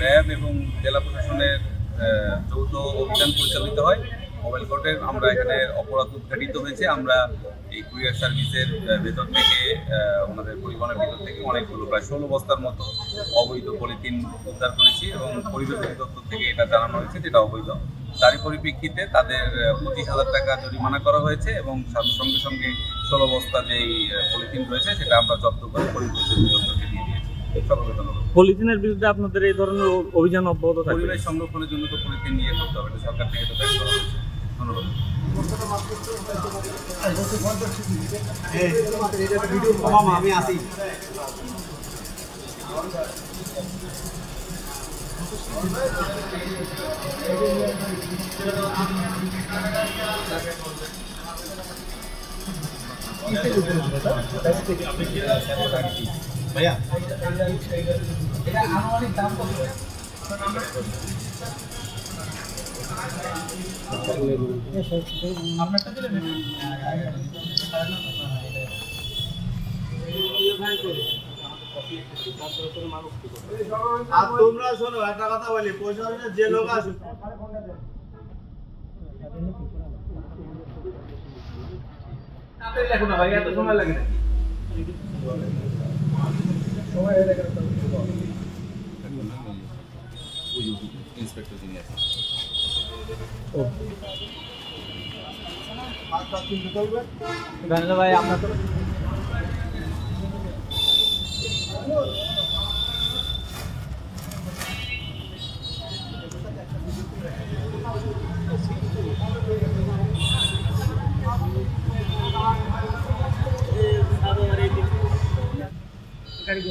RAB এবং জেলা প্রশাসনের যৌথ অভিযান পরিচালিত হয়। মোবাইল কোর্টের আমরা এখানে অপরাধ উদ্ঘাটিত হয়েছে। আমরা এই কুরিয়ার সার্ভিসের ভেতর থেকে আমাদের পরিবহনের ভিতর থেকে অনেকগুলো প্রায় 16 বস্তার মতো অবৈধ পলিথিন উদ্ধার করেছি এবং পরিবেশ অধিদপ্তর থেকে এটা জানানো হয়েছে যেটা অবৈধ। তারই পরিপ্রেক্ষিতে তাদের 25,000 টাকা জরিমানা করা হয়েছে এবং সঙ্গে সঙ্গে 16 বস্তা যেই পলিথিন রয়েছে সেটা আমরা জব্দ করে পরিবেশ অধিদপ্তরকে দিয়ে দিয়েছি। সকলকে ধন্যবাদ। পলিথিনের বিরুদ্ধে আপনাদের এই ধরনের অভিযান অব্যাহত থাকবে? পরিবেশ সংরক্ষণের জন্য তো পলিথিন নিয়ে করতে হবে, সরকার থেকে তো দায়িত্ব করা হয়েছে। ধন্যবাদ। আমি আসি। ভাইয়া এটা আনুমানিক দাম কত? আপনারটা দিলেন আর তোমরা শোনো একটা কথা বলি, প্রশাসনের যে লোক আছে তাড়াতাড়ি লেখো না ভাই, এত সময় লাগে না। সময় লাগে না। ইন্সপেক্টর যিনি আছেন ভাই আপনার তো গাড়ি